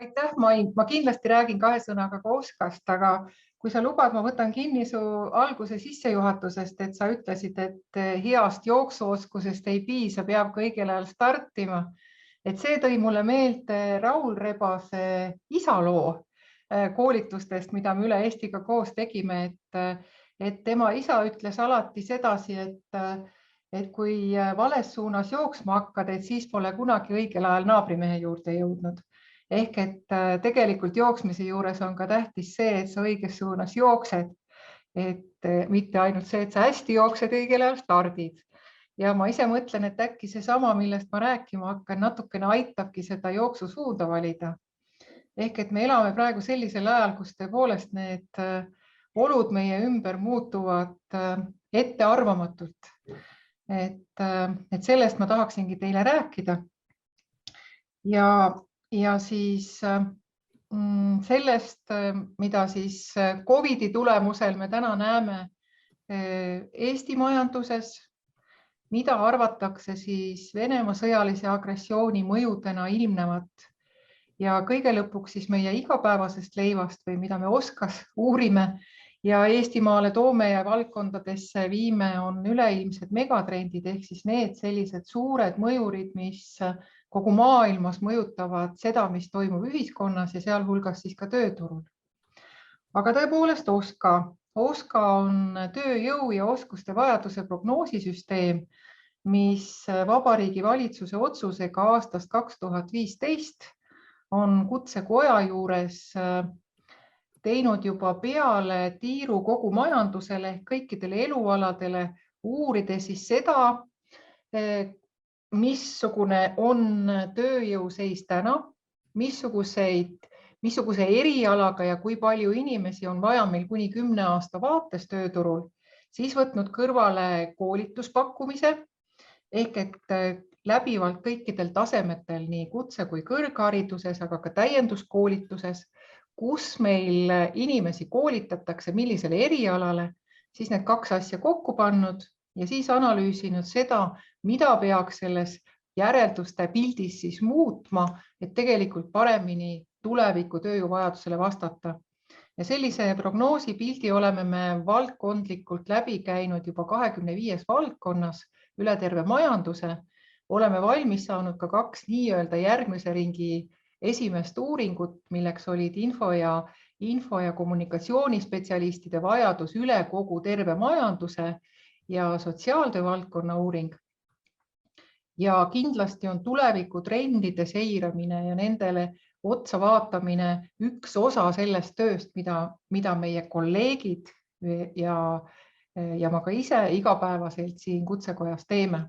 Aitäh, ma kindlasti räägin kahe sõnaga ka Oskast, aga kui sa lubad, ma võtan kinni su alguse sissejuhatusest, et sa ütlesid, et heast jooksuoskusest ei piisa, peab kõigel ajal startima. Et see tõi mulle meelde Raul Rebase isaloo koolitustest, mida me üle Eestiga koos tegime, et tema isa ütles alati sedasi, et kui vales suunas jooksma hakkad, et siis pole kunagi õigel ajal naabrimehe juurde jõudnud. Ehk et tegelikult jooksmise juures on ka tähtis see, et sa õiges suunas jooksed, et mitte ainult see, et sa hästi jooksed, õigel ajal stardid. Ja ma ise mõtlen, et äkki seesama, millest ma rääkima hakkan, natukene aitabki seda jooksusuunda valida. Ehk et me elame praegu sellisel ajal, kus tõepoolest need olud meie ümber muutuvad ettearvamatult. Et sellest ma tahaksingi teile rääkida. Ja siis sellest, mida siis COVID-i tulemusel me täna näeme Eesti majanduses, mida arvatakse siis Venemaa sõjalise agressiooni mõjudena ilmnevat ja kõige lõpuks siis meie igapäevasest leivast või mida me Oskas uurime ja Eestimaale toome ja valdkondadesse viime, on üleilmsed megatrendid ehk siis need sellised suured mõjurid, mis kogu maailmas mõjutavad seda, mis toimub ühiskonnas ja sealhulgas siis ka tööturul. Aga tõepoolest OSKA on tööjõu ja oskuste vajaduse prognoosisüsteem, mis Vabariigi Valitsuse otsusega aastast 2015 on Kutsekoja juures teinud juba peale tiiru kogu majandusele ehk kõikidele elualadele, uurides siis seda, missugune on tööjõu seis täna, missuguse erialaga ja kui palju inimesi on vaja meil kuni 10 aasta vaates tööturul, siis võtnud kõrvale koolituspakkumise ehk et läbivalt kõikidel tasemetel, nii kutse- kui kõrghariduses, aga ka täienduskoolituses, kus meil inimesi koolitatakse, millisele erialale, siis need kaks asja kokku pannud ja siis analüüsinud seda, mida peaks selles järelduste pildis siis muutma, et tegelikult paremini tuleviku tööjõuvajadusele vastata. Ja sellise prognoosi pildi oleme me valdkondlikult läbi käinud juba 25 valdkonnas üle terve majanduse. Oleme valmis saanud ka 2 nii-öelda järgmise ringi esimest uuringut, milleks olid info ja kommunikatsioonispetsialistide vajadus üle kogu terve majanduse ja sotsiaaltöö valdkonna uuring. Ja kindlasti on tulevikutrendide seiramine ja nendele otsa vaatamine üks osa sellest tööst, mida meie kolleegid ja ma ka ise igapäevaselt siin Kutsekojas teeme.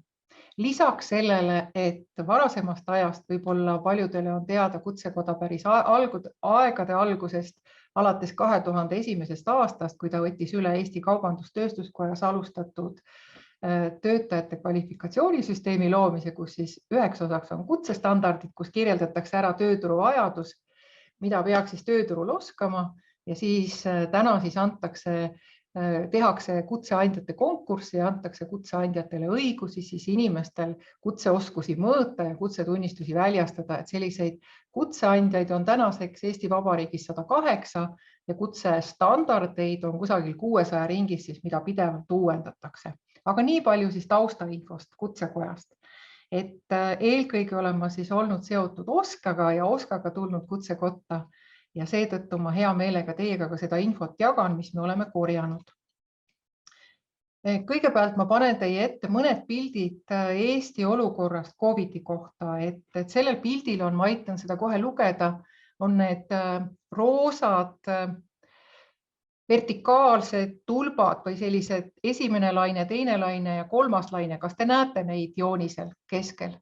Lisaks sellele, et varasemast ajast võib-olla paljudele on teada Kutsekoda päris aegade algusest, alates 2001. aastast, kui ta võttis üle Eesti Kaubandus-Tööstuskojas alustatud töötajate kvalifikatsioonisüsteemi loomise, kus siis üheks osaks on kutsestandardid, kus kirjeldatakse ära tööturu vajadus, mida peaks siis tööturul oskama ja siis täna siis tehakse kutseandjate konkurssi ja antakse kutseandjatele õigusi siis inimestel kutseoskusi mõõta ja kutsetunnistusi väljastada, et selliseid kutseandjaid on tänaseks Eesti Vabariigis 108 ja kutsestandardeid on kusagil 600 ringis, siis mida pidevalt uuendatakse. Aga nii palju siis taustainfost Kutsekojast, et eelkõige olen ma siis olnud seotud OSKAga ja OSKAga tulnud Kutsekotta ja seetõttu ma hea meelega teiega ka seda infot jagan, mis me oleme korjanud. Kõigepealt ma panen teie ette mõned pildid Eesti olukorrast COVID-i kohta, et sellel pildil on, ma aitan seda kohe lugeda, on need roosad vertikaalsed tulbad või sellised esimene laine, teine laine ja kolmas laine. Kas te näete neid joonisel keskel?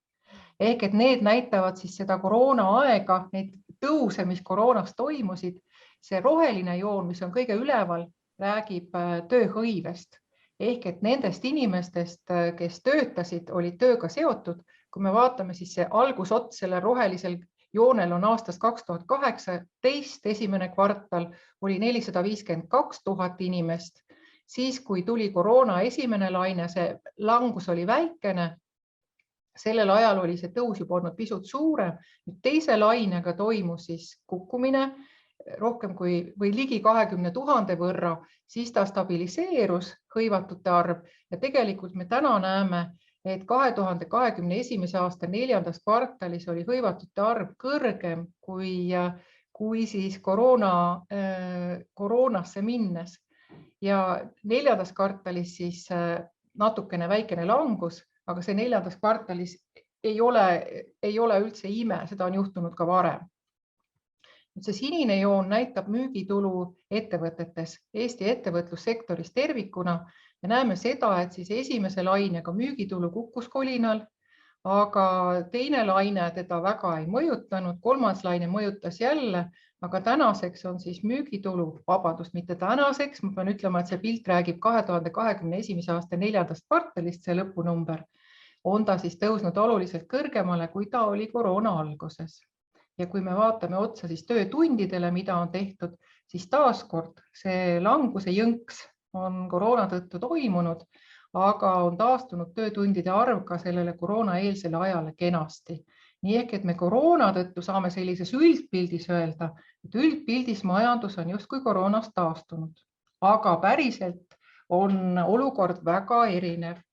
Ehk et need näitavad siis seda koroona aega, neid tõuse, mis koroonas toimusid. See roheline joon, mis on kõige üleval, räägib tööhõivest. Ehk et nendest inimestest, kes töötasid, olid tööga seotud. Kui me vaatame, siis see algusots selle rohelisel joonel on aastast 2018, esimene kvartal oli 452 000 inimest. Siis, kui tuli koroona esimene laine, see langus oli väikene, sellel ajal oli see tõus juba olnud pisut suurem. Teise lainega toimus siis kukkumine rohkem või ligi 20 000 võrra, siis ta stabiliseerus hõivatute arv ja tegelikult me täna näeme, et 2021. aasta 4. kvartalis oli hõivatute arv kõrgem kui siis koroonasse minnes ja 4. kvartalis siis natukene väikene langus, aga see 4. kvartalis ei ole üldse ime, seda on juhtunud ka varem. See sinine joon näitab müügitulu ettevõtetes, Eesti ettevõtlussektoris tervikuna ja näeme seda, et siis esimese lainega müügitulu kukkus kolinal, aga teine laine teda väga ei mõjutanud, kolmas laine mõjutas jälle, aga tänaseks on siis müügitulu, vabandust, mitte tänaseks, ma pean ütlema, et see pilt räägib 2021. aasta 4. kvartalist, see lõpunumber, on ta siis tõusnud oluliselt kõrgemale, kui ta oli koroona alguses. Ja kui me vaatame otsa siis töötundidele, mida on tehtud, siis taaskord see languse jõnks on koroona tõttu toimunud, aga on taastunud töötundide arv ka sellele koroonaeelsele ajale kenasti. Nii ehk, et me koroona tõttu saame sellises üldpildis öelda, et üldpildis majandus on justkui koroonast taastunud, aga päriselt on olukord väga erinev.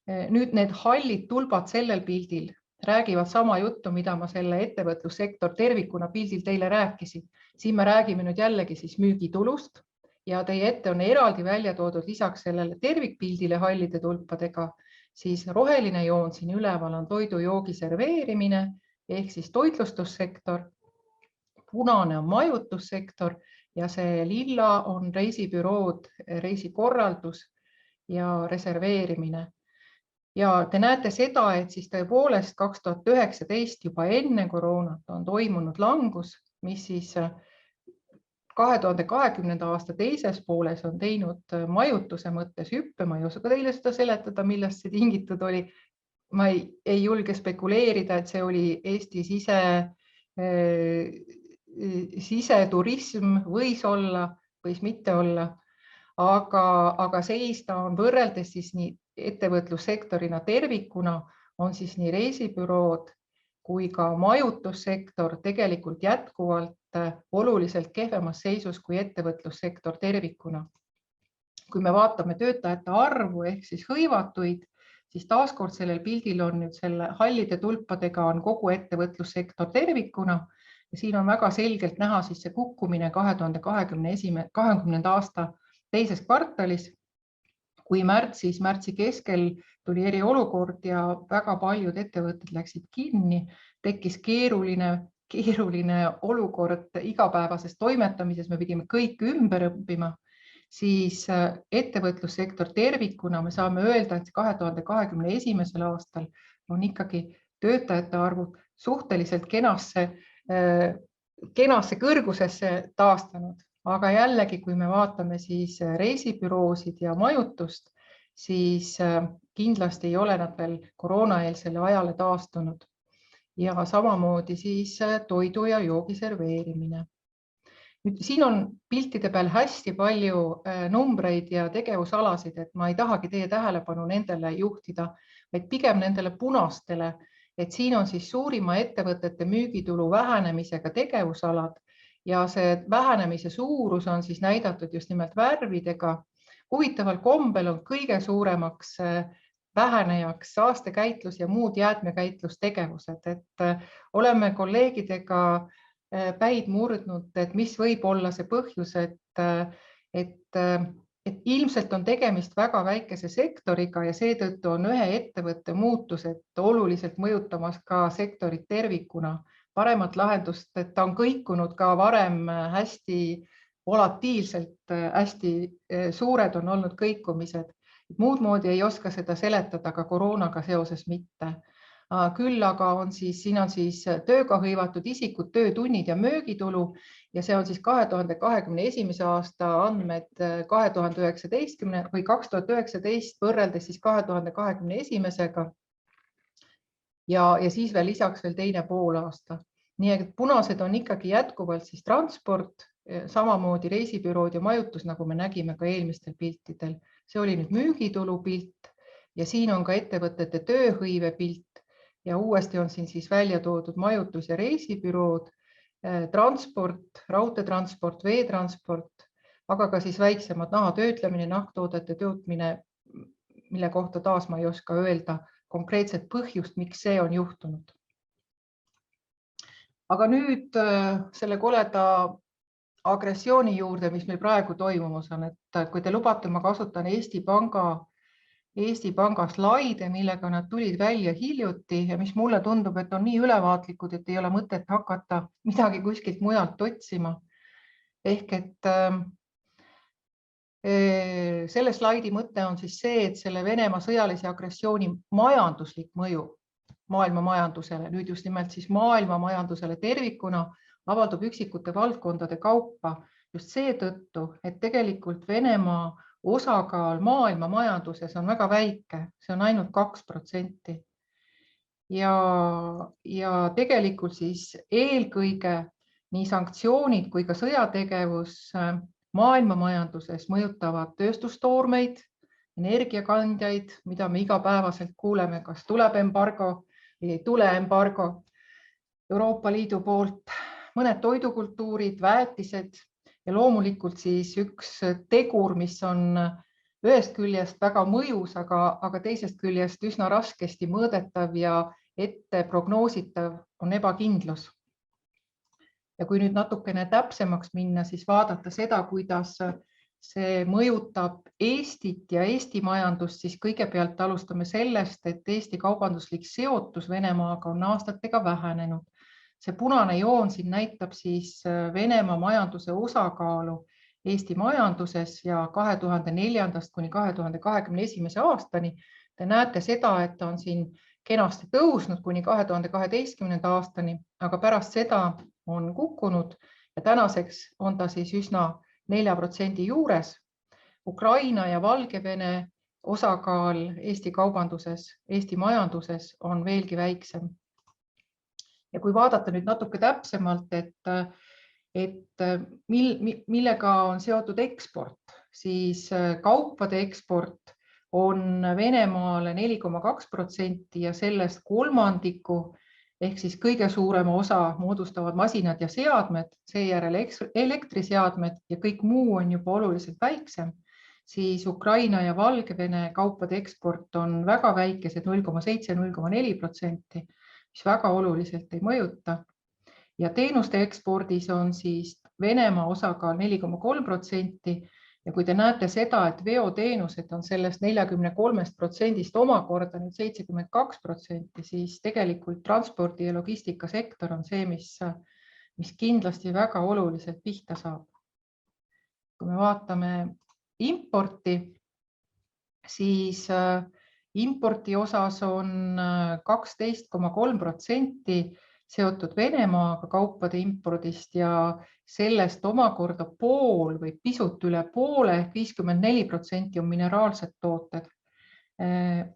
Nüüd need hallid tulbad sellel pildil räägivad sama juttu, mida ma selle ettevõtlussektor tervikuna pildil teile rääkisin. Siin me räägime nüüd jällegi siis müügitulust ja teie ette on eraldi välja toodud lisaks sellele tervikpildile hallide tulpadega, siis roheline joon siin üleval on toidujoogi serveerimine ehk siis toitlustussektor, punane on majutussektor ja see lilla on reisibürood, reisikorraldus ja reserveerimine. Ja te näete seda, et siis tõepoolest 2019 juba enne koroonat on toimunud langus, mis siis 2020. aasta teises pooles on teinud majutuse mõttes hüppe. Ma ei oska teile seda seletada, millest see tingitud oli. Ma ei julge spekuleerida, et see oli Eesti siseturism, võis olla, võis mitte olla, aga seista on võrreldes siis nii ettevõtlussektorina tervikuna on siis nii reisibürood kui ka majutussektor tegelikult jätkuvalt oluliselt kehvemas seisus kui ettevõtlussektor tervikuna. Kui me vaatame töötajate arvu ehk siis hõivatuid, siis taaskord sellel pildil on nüüd selle hallide tulpadega on kogu ettevõtlussektor tervikuna ja siin on väga selgelt näha siis see kukkumine 2020. aasta teises kvartalis, kui märtsi keskel tuli eriolukord ja väga paljud ettevõtted läksid kinni, tekkis keeruline olukord igapäevases toimetamises, me pidime kõik ümber õppima, siis ettevõtlussektor tervikuna me saame öelda, et 2021. aastal on ikkagi töötajate arvud suhteliselt kenasse kõrgusesse taastanud. Aga jällegi, kui me vaatame siis reisibüroosid ja majutust, siis kindlasti ei ole nad veel koroonaeelsele ajale taastunud. Ja samamoodi siis toidu ja joogi serveerimine. Nüüd, siin on piltide peal hästi palju numbreid ja tegevusalasid, et ma ei tahagi teie tähelepanu nendele juhtida, vaid pigem nendele punastele, et siin on siis suurima ettevõtete müügitulu vähenemisega tegevusalad, ja see vähenemise suurus on siis näidatud just nimelt värvidega. Huvitaval kombel on kõige suuremaks vähenejaks saastekäitlus ja muud jäätmekäitlustegevused. Et oleme kolleegidega päid murdnud, et mis võib olla see põhjus, et ilmselt on tegemist väga väikese sektoriga ja seetõttu on ühe ettevõtte muutused oluliselt mõjutamas ka sektorit tervikuna. Paremat lahendust, et ta on kõikunud ka varem hästi volatiilselt, hästi suured on olnud kõikumised. Muud moodi ei oska seda seletada ka koroonaga seoses mitte. Küll aga on siin on tööga hõivatud isikud, töötunnid ja müügitulu ja see on siis 2021. aasta andmed 2019 või 2019 võrreldes siis 2021-ga. Ja siis veel lisaks veel teine poolaasta. Nii et punased on ikkagi jätkuvalt siis transport, samamoodi reisibürood ja majutus, nagu me nägime ka eelmistel piltidel. See oli nüüd müügitulu pilt ja siin on ka ettevõtete tööhõive pilt ja uuesti on siin siis välja toodud majutus- ja reisibürood, transport, raudteetransport, veetransport, aga ka siis väiksemad nahatöötlemine, nahktoodete tootmine, mille kohta taas ma ei oska öelda konkreetset põhjust, miks see on juhtunud. Aga nüüd selle koleda agressiooni juurde, mis meil praegu toimumas on, et kui te lubate, ma kasutan Eesti Panga slaide, millega nad tulid välja hiljuti ja mis mulle tundub, et on nii ülevaatlikud, et ei ole mõtet hakata midagi kuskilt mujalt otsima. Ehk et selle slaidi mõte on siis see, et selle Venemaa sõjalise agressiooni majanduslik mõju maailma majandusele, nüüd just nimelt siis maailma majandusele tervikuna, avaldub üksikute valdkondade kaupa just seetõttu, et tegelikult Venemaa osakaal maailma majanduses on väga väike, see on ainult 2%. Ja tegelikult siis eelkõige nii sanktsioonid kui ka sõjategevus maailma majanduses mõjutavad tööstustoormeid, energiakandjaid, mida me igapäevaselt kuuleme, kas tuleb embargo või ei tule embargo Euroopa Liidu poolt, mõned toidukultuurid, väetised ja loomulikult siis üks tegur, mis on ühest küljest väga mõjus, aga teisest küljest üsna raskesti mõõdetav ja ette prognoositav on ebakindlus. Ja kui nüüd natukene täpsemaks minna, siis vaadata seda, kuidas see mõjutab Eestit ja Eesti majandust, siis kõigepealt alustame sellest, et Eesti kaubanduslik seotus Venemaaga on aastatega vähenenud. See punane joon siin näitab siis Venemaa majanduse osakaalu Eesti majanduses ja 2004. kuni 2021. aastani. Te näete seda, et on siin kenasti tõusnud kuni 2012. aastani, aga pärast seda on kukkunud ja tänaseks on ta siis üsna 4% juures. Ukraina ja Valgevene osakaal Eesti kaubanduses, Eesti majanduses on veelgi väiksem. Ja kui vaadata nüüd natuke täpsemalt, et millega on seotud eksport, siis kaupade eksport on Venemaale 4,2% ja sellest kolmandiku ehk siis kõige suurema osa moodustavad masinad ja seadmed, seejärel elektriseadmed ja kõik muu on juba oluliselt väiksem, siis Ukraina ja Valgevene kaupade eksport on väga väikesed 0,7–0,4%, mis väga oluliselt ei mõjuta. Ja teenuste ekspordis on siis Venemaa osakaal 4,3% ja kui te näete seda, et veoteenused on sellest 43% omakorda nüüd 72%, siis tegelikult transpordi ja logistikasektor on see, mis kindlasti väga oluliselt pihta saab. Kui me vaatame importi, siis importi osas on 12,3% seotud Venemaaga kaupade impordist ja sellest omakorda pool või pisut üle poole, 54% on mineraalsed tooted.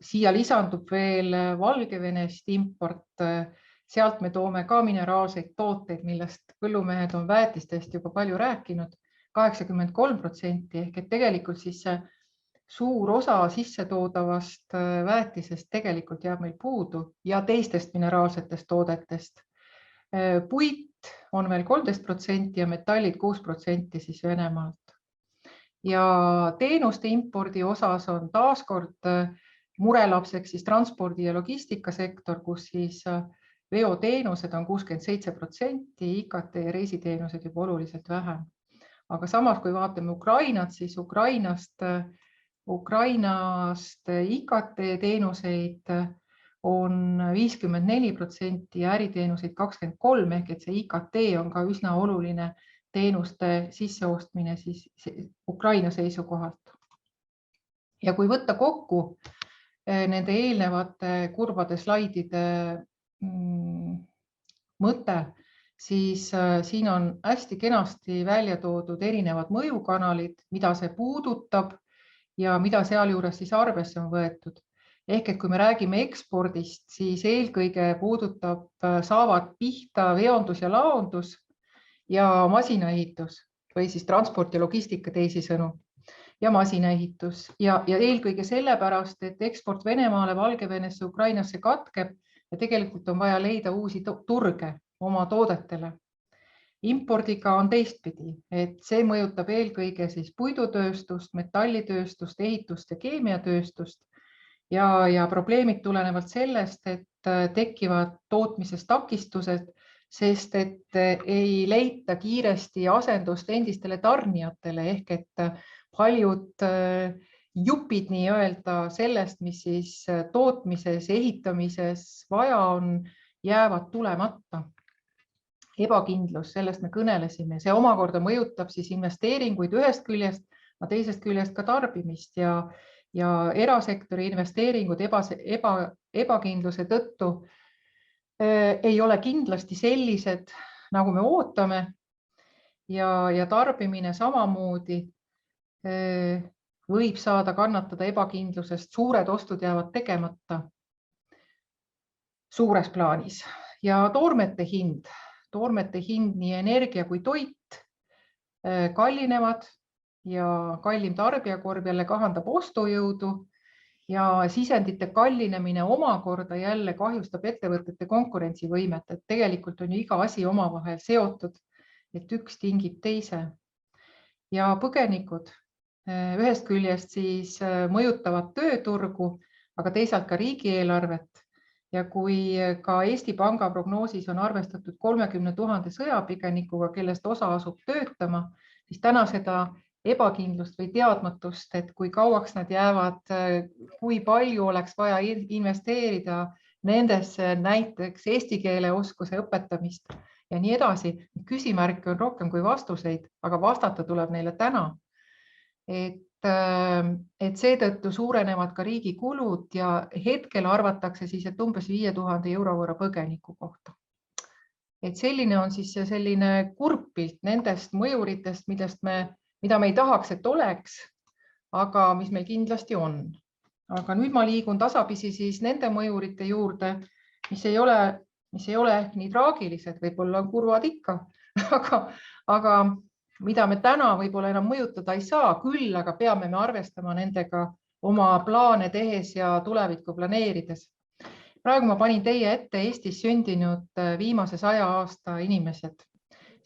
Siia lisandub veel Valgevenest import, sealt me toome ka mineraalseid tooteid, millest põllumehed on väetistest juba palju rääkinud, 83% ehk et tegelikult siis suur osa sissetoodavast väetisest tegelikult jääb meil puudu ja teistest mineraalsetest toodetest. Puit on veel 13% ja metallid 6% siis Venemaalt. Ja teenuste impordi osas on taaskord murelapseks siis transpordi ja logistikasektor, kus siis veoteenused on 67%, IKT ja reisiteenused juba oluliselt vähem. Aga samas, kui vaatame Ukrainat, siis Ukrainast IKT teenuseid on 54% ja äriteenuseid 23%, ehk et see IKT on ka üsna oluline teenuste sisseostmine siis Ukraina seisukohalt. Ja kui võtta kokku nende eelnevate kurbade slaidide mõte, siis siin on hästi kenasti välja toodud erinevad mõjukanalid, mida see puudutab ja mida sealjuures siis arvesse on võetud. Ehk et kui me räägime ekspordist, siis eelkõige saavad pihta veondus ja laondus ja masinaehitus või siis transport ja logistika teisisõnu ja masinaehitus. Ja eelkõige sellepärast, et eksport Venemaale, Valgevenesse, Ukrainasse katkeb ja tegelikult on vaja leida uusi turge oma toodetele. Impordiga on teistpidi, et see mõjutab eelkõige siis puidutööstust, metallitööstust, ehitust ja keemiatööstust ja probleemid tulenevalt sellest, et tekivad tootmises takistused, sest et ei leita kiiresti asendust endistele tarnijatele ehk et paljud jupid nii-öelda sellest, mis siis tootmises, ehitamises vaja on, jäävad tulemata. Ebakindlus, sellest me kõnelesime, see omakorda mõjutab siis investeeringuid ühest küljest, aga teisest küljest ka tarbimist ja erasektori investeeringud ebakindluse tõttu ei ole kindlasti sellised, nagu me ootame ja tarbimine samamoodi võib saada kannatada ebakindlusest, suured ostud jäävad tegemata suures plaanis ja toormete hind, nii energia kui toit kallinevad ja kallim tarbijakorv jälle kahandab ostujõudu ja sisendite kallinemine omakorda jälle kahjustab ettevõtete konkurentsivõimet, et tegelikult on ju iga asi omavahel seotud, et üks tingib teise. Ja põgenikud ühest küljest siis mõjutavad tööturgu, aga teisalt ka riigieelarvet. Ja kui ka Eesti Panga prognoosis on arvestatud 30 000 sõjapõgenikuga, kellest osa asub töötama, siis täna seda ebakindlust või teadmatust, et kui kauaks nad jäävad, kui palju oleks vaja investeerida nendesse näiteks eesti keele oskuse õpetamist ja nii edasi. Küsimärke on rohkem kui vastuseid, aga vastata tuleb neile täna. Et seetõttu suurenevad ka riigi kulud ja hetkel arvatakse siis, et umbes 5000 euro võrra põgeniku kohta. Et selline on siis selline kurb pilt nendest mõjuritest, mida me ei tahaks, et oleks, aga mis meil kindlasti on. Aga nüüd ma liigun tasapisi siis nende mõjurite juurde, mis ei ole ehk nii traagilised, võib-olla on kurvad ikka, aga mida me täna võib-olla enam mõjutada ei saa, küll aga peame me arvestama nendega oma plaane tehes ja tulevikku planeerides. Praegu ma panin teie ette Eestis sündinud viimase 100 aasta inimesed.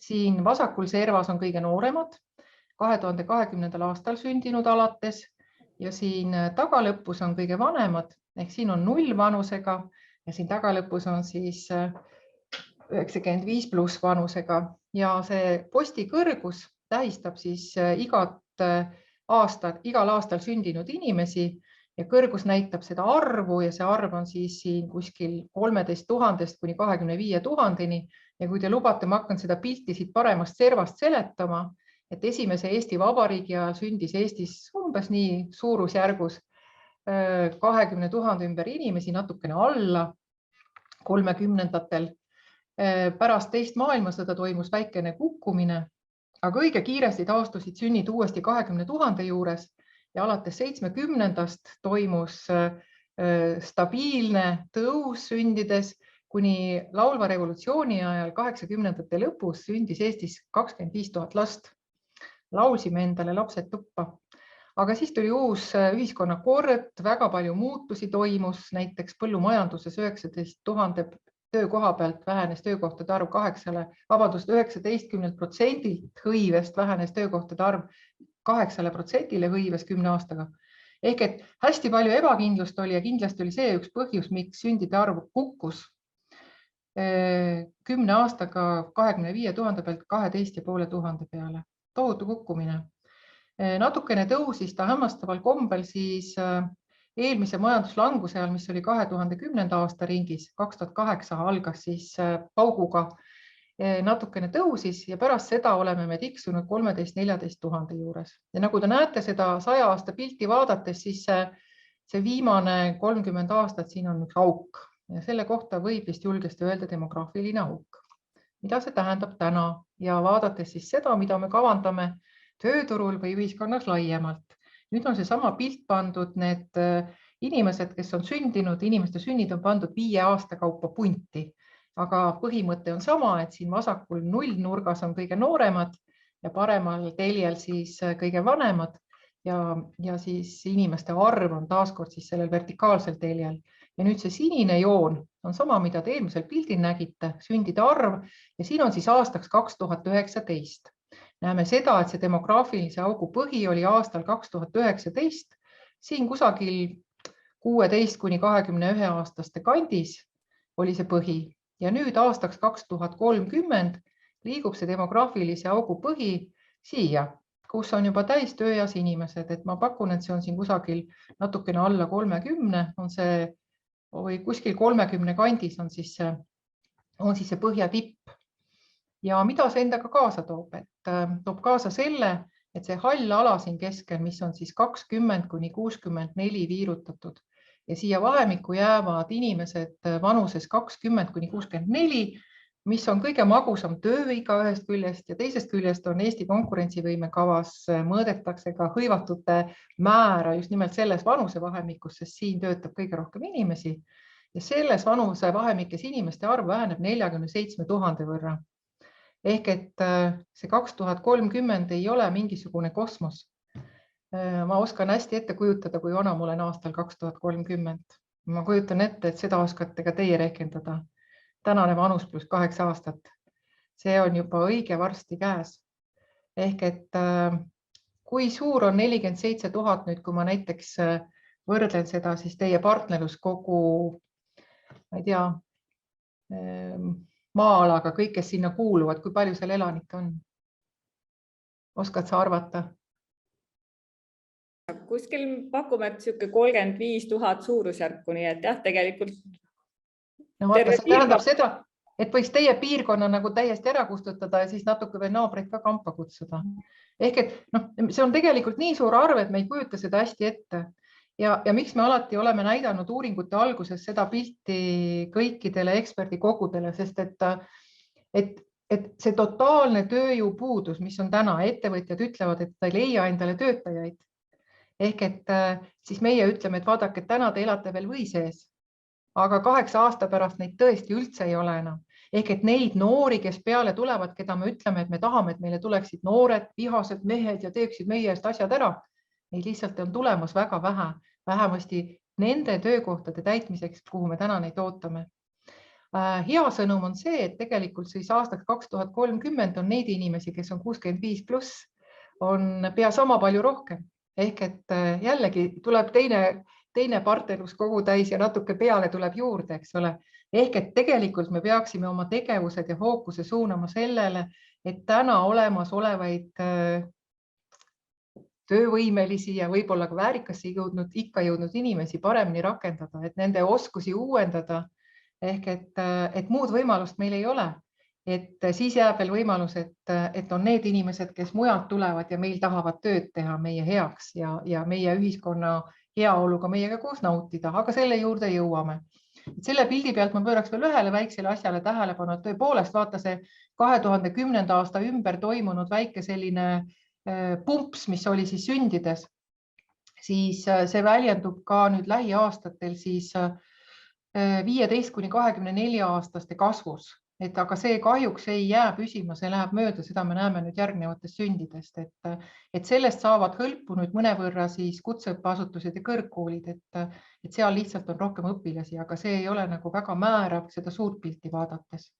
Siin vasakul servas on kõige nooremad, 2020. aastal sündinud alates ja siin tagalõpus on kõige vanemad, ehk siin on 0 vanusega ja siin tagalõpus on siis 95+ vanusega ja see posti kõrgus tähistab siis igal aastal sündinud inimesi ja kõrgus näitab seda arvu ja see arv on siis siin kuskil 13 000 kuni 25 000-ni ja kui te lubate, ma hakkan seda pilti siit paremast servast seletama, et esimese Eesti Vabariigi ajal sündis Eestis umbes nii suurusjärgus 20 000 ümber inimesi, natukene alla 30-ndatel. Pärast teist maailmasõda toimus väikene kukkumine, aga õige kiiresti taastusid sünnid uuesti 20 000 juures ja alates 70-ndast toimus stabiilne tõus sündides, kuni laulva revolutsiooni ajal 80-ndate lõpus sündis Eestis 25 000 last. Laulsime endale lapsed tuppa. Aga siis tuli uus ühiskonnakord, väga palju muutusi toimus, näiteks põllumajanduses 19 000 töökoha pealt vähenes töökohtade arv 19% hõivest vähenes töökohtade arv 8% hõives 10 aastaga. Ehk et hästi palju ebakindlust oli ja kindlasti oli see üks põhjus, miks sündide arv kukkus 10 aastaga 25 000 pealt 12 500 peale. Tohutu kukkumine. Natukene tõusis ta hämmastaval kombel siis eelmise majanduslanguse ajal, mis oli 2010. aasta ringis, 2008 algas siis pauguga, natukene tõusis ja pärast seda oleme me tiksunud 13-14 000 juures. Ja nagu te näete seda 100 aasta pilti vaadates, siis see viimane 30 aastat siin on üks auk ja selle kohta võib vist julgesti öelda demograafiline auk. Mida see tähendab täna ja vaadates siis seda, mida me kavandame tööturul või ühiskonnas laiemalt. Nüüd on see sama pilt pandud, need inimesed, kes on sündinud, inimeste sünnid on pandud 5 aasta kaupa punti, aga põhimõte on sama, et siin vasakul 0 nurgas on kõige nooremad ja paremal teljel siis kõige vanemad ja siis inimeste arv on taaskord siis sellel vertikaalsel teljel Ja nüüd see sinine joon on sama, mida te eelmisel pildil nägite, sündide arv ja siin on siis aastaks 2019. Näeme seda, et see demograafilise augu põhi oli aastal 2019, siin kusagil 16 kuni 21 aastaste kandis oli see põhi ja nüüd aastaks 2030 liigub see demograafilise augu põhi siia, kus on juba täis tööeas inimesed, et ma pakun, et see on siin kusagil natukene alla 30 on see või kuskil 30 kandis on siis see põhjatipp. Ja mida see endaga kaasa toob? Toob kaasa selle, et see hall ala siin keskel, mis on siis 20 kuni 64 viirutatud ja siia vahemikku jäävad inimesed vanuses 20 kuni 64, mis on kõige magusam tööiga ühest küljest ja teisest küljest on Eesti konkurentsivõime kavas mõõdetakse ka hõivatute määra just nimelt selles vanusevahemikus, sest siin töötab kõige rohkem inimesi ja selles vanusevahemikes inimeste arv väheneb 47 000 võrra. Ehk et see 2030 ei ole mingisugune kosmos. Ma oskan hästi ette kujutada, kui vana ma olen aastal 2030. Ma kujutan ette, et seda oskate ka teie rehkendada. Tänane vanus pluss 8 aastat. See on juba õige varsti käes. Ehk et kui suur on 47 000 nüüd, kui ma näiteks võrdlen seda siis teie partnerlus kogu, ma ei tea, maa-alaga, kõik, kes sinna kuuluvad, kui palju seal elanikke on? Oskad sa arvata? Kuskil pakume, et siuke 35 000 suurusjärku, nii et jah, tegelikult. No vaata, see tähendab seda, et võiks teie piirkonna nagu täiesti ära kustutada ja siis natuke veel naabreid ka kampa kutsuda. Ehk et see on tegelikult nii suur arv, et me ei kujuta seda hästi ette. Ja miks me alati oleme näidanud uuringute alguses seda pilti kõikidele eksperdikogudele, sest et see totaalne tööjõupuudus, mis on täna, ettevõtjad ütlevad, et ta ei leia endale töötajaid. Ehk et siis meie ütleme, et vaadake, et täna te elate veel või sees, aga 8 aasta pärast neid tõesti üldse ei ole enam. Ehk et neid noori, kes peale tulevad, keda me ütleme, et me tahame, et meile tuleksid noored, vihased mehed ja teeksid meie eest asjad ära, neid lihtsalt on tulemas väga vähe, vähemasti nende töökohtade täitmiseks, kuhu me täna neid ootame. Hea sõnum on see, et tegelikult siis aastaks 2030 on neid inimesi, kes on 65+, on pea sama palju rohkem. Ehk et jällegi tuleb teine partnerlus kogu täis ja natuke peale tuleb juurde, eks ole. Ehk et tegelikult me peaksime oma tegevused ja fookuse suunama sellele, et täna olemasolevaid töövõimelisi ja võib-olla ka väärikasse ikka jõudnud inimesi paremini rakendada, et nende oskusi uuendada. Ehk et muud võimalust meil ei ole. Et siis jääb veel võimalus, et on need inimesed, kes mujalt tulevad ja meil tahavad tööd teha meie heaks ja meie ühiskonna heaoluga meiega koos nautida, aga selle juurde jõuame. Selle pildi pealt ma pööraks veel ühele väiksele asjale tähelepanu, et tõepoolest vaata see 2010. aasta ümber toimunud väike selline pumps, mis oli siis sündides, siis see väljendub ka nüüd lähiaastatel siis 15 kuni 24 aastaste kasvus. Aga see kahjuks ei jää püsima, see läheb mööda, seda me näeme nüüd järgnevatest sündidest, et sellest saavad hõlpu nüüd mõnevõrra siis kutseõppeasutused ja kõrgkoolid, et seal lihtsalt on rohkem õpilasi, aga see ei ole nagu väga määrab seda suurt pilti vaadates.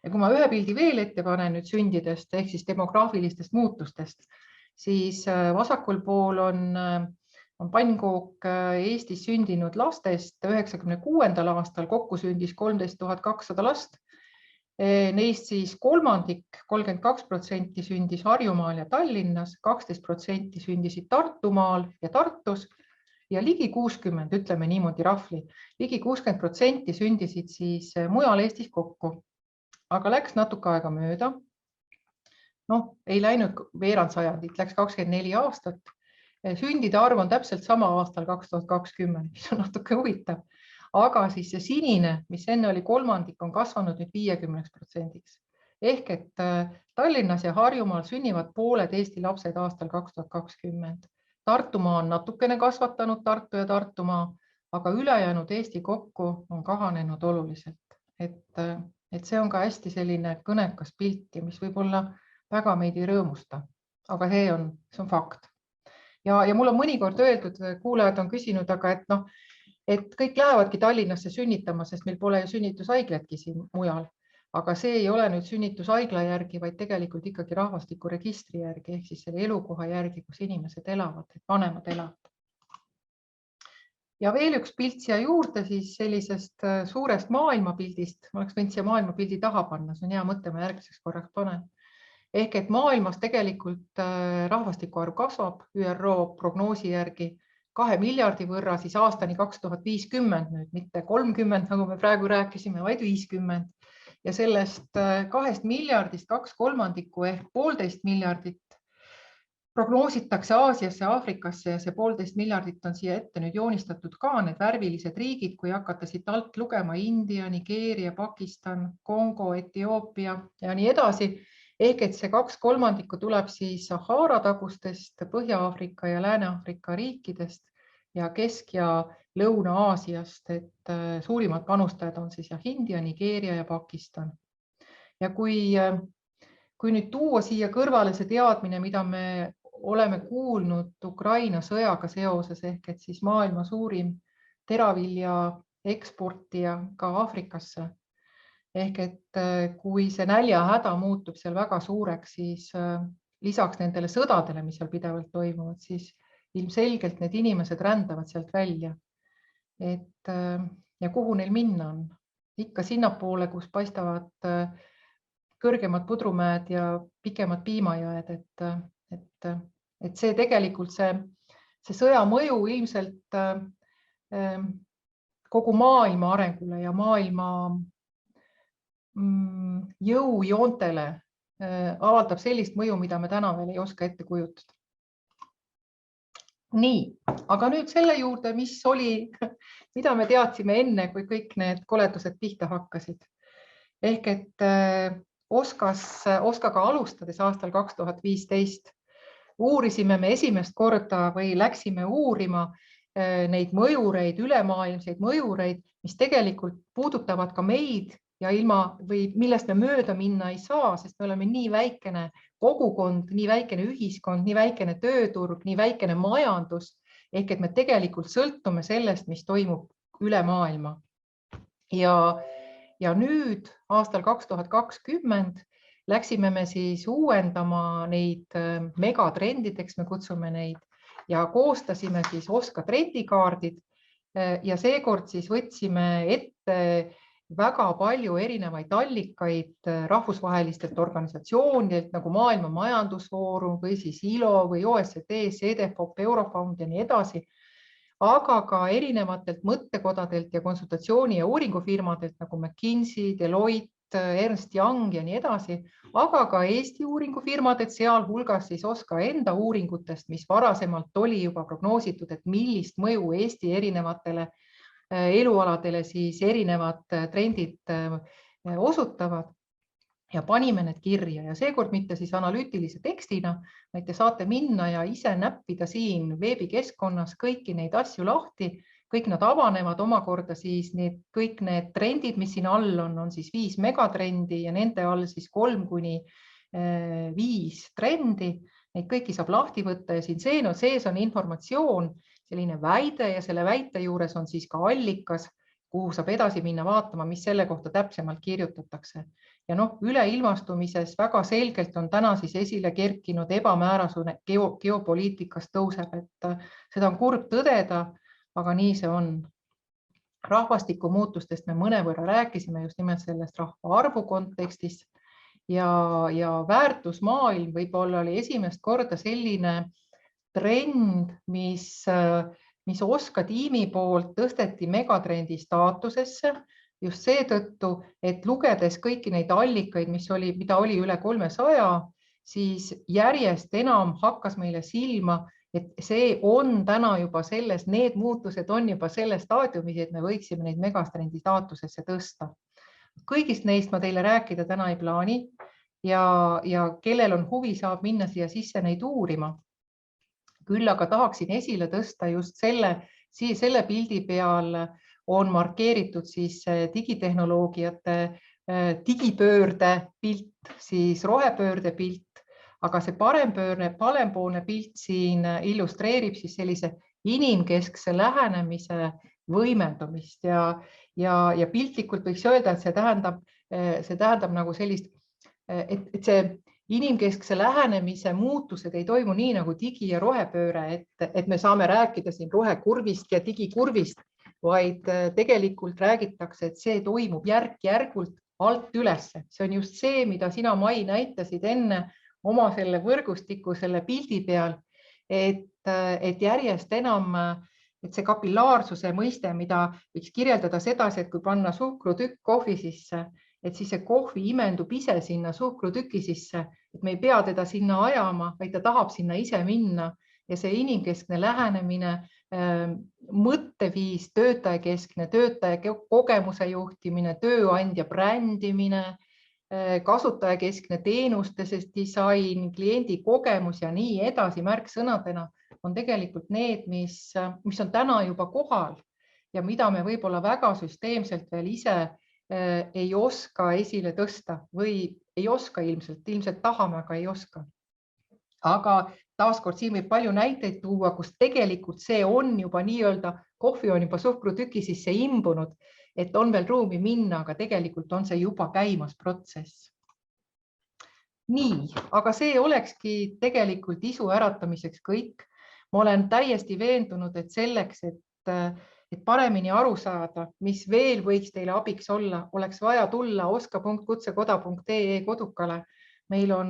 Ja kui ma ühe pildi veel ette panen nüüd sündidest ehk siis demograafilistest muutustest, siis vasakul pool on pannkook Eestis sündinud lastest 96. aastal, kokku sündis 13 200 last. Neist siis kolmandik, 32% sündis Harjumaal ja Tallinnas, 12% sündisid Tartumaal ja Tartus ja ligi 60%, ütleme niimoodi rahvli, ligi 60% sündisid siis mujal Eestis kokku. Aga läks natuke aega mööda. Ei läinud veerandsajandit, läks 24 aastat. Sündide arv on täpselt sama aastal 2020, mis on natuke huvitav. Aga siis see sinine, mis enne oli kolmandik, on kasvanud nüüd 50%. Ehk et Tallinnas ja Harjumaal sünnivad pooled Eesti lapsed aastal 2020. Tartumaa on natukene kasvatanud, Tartu ja Tartumaa, aga ülejäänud Eesti kokku on kahanenud oluliselt. Et see on ka hästi selline kõnekas pilt ja mis võib-olla väga meid ei rõõmusta. Aga see on fakt. Ja mul on mõnikord öeldud, kuulajad on küsinud, aga et et kõik lähevadki Tallinnasse sünnitama, sest meil pole sünnitushaiglatki siin mujal. Aga see ei ole nüüd sünnitushaigla järgi, vaid tegelikult ikkagi rahvastikuregistri järgi, ehk siis selle elukoha järgi, kus inimesed elavad, et vanemad elavad. Ja veel üks pilt siia juurde siis sellisest suurest maailmapildist. Ma oleks võinud siia maailmapildi taha panna, see on hea mõte, ma järgmiseks korraks panen. Ehk et maailmas tegelikult rahvastiku arv kasvab ÜRO prognoosi järgi 2 miljardi võrra, siis aastani 2050 nüüd, mitte 30, nagu me praegu rääkisime, vaid 50. Ja sellest 2 miljardist 2/3 ehk 1,5 miljardit prognoositakse Aasiasse, Aafrikasse ja see 1,5 miljardit on siia ette nüüd joonistatud ka need värvilised riigid, kui hakata siit alt lugema India, Nigeeria, Pakistan, Kongo, Etioopia ja nii edasi. Ehk et see 2/3 tuleb siis Sahara tagustest, Põhja-Aafrika ja Lääne-Aafrika riikidest ja Kesk- ja Lõuna-Aasiast, et suurimad panustajad on siis India, Nigeeria ja Pakistan. Ja kui nüüd tuua siia kõrvale see teadmine, mida me oleme kuulnud Ukraina sõjaga seoses, ehk et siis maailma suurim teravilja eksportija ka Aafrikasse. Ehk et kui see näljahäda muutub seal väga suureks, siis lisaks nendele sõdadele, mis seal pidevalt toimuvad, siis ilmselgelt need inimesed rändavad sealt välja. Ja kuhu neil minna on? Ikka sinnapoole, kus paistavad kõrgemad pudrumäed ja pikemad piimajõed, et see tegelikult see sõja mõju ilmselt kogu maailma arengule ja maailma jõujoontele avaldab sellist mõju, mida me täna veel ei oska ette kujutada. Nii, aga nüüd selle juurde, mida me teadsime enne, kui kõik need koledused pihta hakkasid. Ehk et Oskaga alustades aastal 2015 uurisime me esimest korda või läksime uurima neid mõjureid, ülemaailmseid mõjureid, mis tegelikult puudutavad ka meid ja millest me mööda minna ei saa, sest me oleme nii väikene kogukond, nii väikene ühiskond, nii väikene tööturg, nii väikene majandus, ehk et me tegelikult sõltume sellest, mis toimub üle maailma. Ja nüüd aastal 2020 läksime me siis uuendama neid megatrendideks, me kutsume neid, ja koostasime siis Oska trendikaardid ja seekord siis võtsime ette väga palju erinevaid allikaid rahvusvahelistelt organisatsioonidelt nagu Maailma Majandusfoorum või siis ILO või OECD, CDFOP, Eurofond ja nii edasi, aga ka erinevatelt mõttekodadelt ja konsultatsiooni- ja uuringufirmadelt nagu McKinsey, Deloitte, Ernst Young ja nii edasi, aga ka Eesti uuringufirmadelt, sealhulgas siis Oska enda uuringutest, mis varasemalt oli juba prognoositud, et millist mõju Eesti erinevatele elualadele siis erinevad trendid osutavad ja panime need kirja ja seekord mitte siis analüütilise tekstina, vaid te saate minna ja ise näppida siin veebikeskkonnas kõiki neid asju lahti, kõik nad avanevad omakorda siis kõik need trendid, mis siin all on siis 5 megatrendi ja nende all siis 3 kuni 5 trendi. Neid kõiki saab lahti võtta ja siin sees on informatsioon, selline väide ja selle väite juures on siis ka allikas, kuhu saab edasi minna vaatama, mis selle kohta täpsemalt kirjutatakse. Ja üleilmastumises väga selgelt on täna siis esile kerkinud ebamäärasune geopoliitikas tõuseb, et seda on kurb tõdeda, aga nii see on. Rahvastikumuutustest me mõnevõrra rääkisime just nimelt sellest rahvaarvu kontekstis ja väärtusmaailm võib-olla oli esimest korda selline trend, mis Oska tiimi poolt tõsteti megatrendi staatusesse just seetõttu, et lugedes kõiki neid allikaid, mida oli üle 300, siis järjest enam hakkas meile silma, et see on täna juba need muutused on juba selles staadiumis, et me võiksime neid megatrendi staatusesse tõsta. Kõigist neist ma teile rääkida täna ei plaani ja kellel on huvi, saab minna siia sisse neid uurima. Küll aga tahaksin esile tõsta just selle pildi peal on markeeritud siis digitehnoloogiate digipöörde pilt, siis rohepöörde pilt, aga see parempoolne pilt siin illustreerib siis sellise inimkeskse lähenemise võimendumist ja piltlikult võiks öelda, et see tähendab nagu sellist, et see inimkeskse lähenemise muutused ei toimu nii nagu digi- ja rohepööre, et me saame rääkida siin rohekurvist ja digikurvist, vaid tegelikult räägitakse, et see toimub järk-järgult alt ülesse. See on just see, mida sina, Mai, näitasid enne oma selle võrgustiku, selle pildi peal, et järjest enam, et see kapillaarsuse mõiste, mida võiks kirjeldada sedasi, et kui panna suhkrutükk kohvi sisse, et siis see kohvi imendub ise sinna suhkrutüki sisse, et me ei pea teda sinna ajama, vaid ta tahab sinna ise minna ja see inimkeskne lähenemine, mõtteviis, töötajakeskne, töötaja kogemuse juhtimine, tööandja brändimine, kasutajakeskne teenuste disain, kliendi kogemus ja nii edasi märksõnadena on tegelikult need, mis on täna juba kohal ja mida me võib-olla väga süsteemselt veel ise ei oska esile tõsta või ei oska ilmselt tahame, aga ei oska. Aga taaskord siin võib palju näiteid tuua, kus tegelikult see on juba nii-öelda, kohvi on juba suhkrutüki sisse imbunud, et on veel ruumi minna, aga tegelikult on see juba käimas protsess. Nii, aga see olekski tegelikult isu äratamiseks kõik. Ma olen täiesti veendunud, et selleks, et paremini aru saada, mis veel võiks teile abiks olla, oleks vaja tulla oska.kutsekoda.ee kodukale. Meil on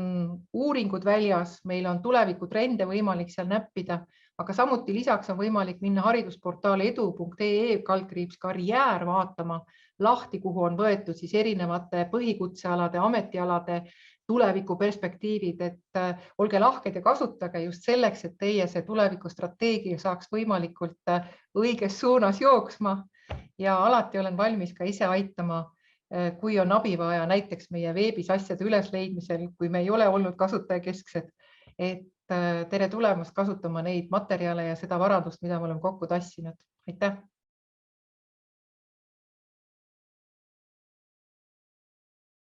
uuringud väljas, meil on tulevikutrende võimalik seal näppida, aga samuti lisaks on võimalik minna haridusportaali edu.ee/karjäär vaatama lahti, kuhu on võetud siis erinevate põhikutsealade, ametialade tulevikuperspektiivid, et olge lahked ja kasutage just selleks, et teie see tulevikustrateegia saaks võimalikult õiges suunas jooksma ja alati olen valmis ka ise aitama, kui on abi vaja, näiteks meie veebis asjade ülesleidmisel, kui me ei ole olnud kasutajakesksed, et tere tulemast kasutama neid materjale ja seda varandust, mida me oleme kokku tassinud. Aitäh!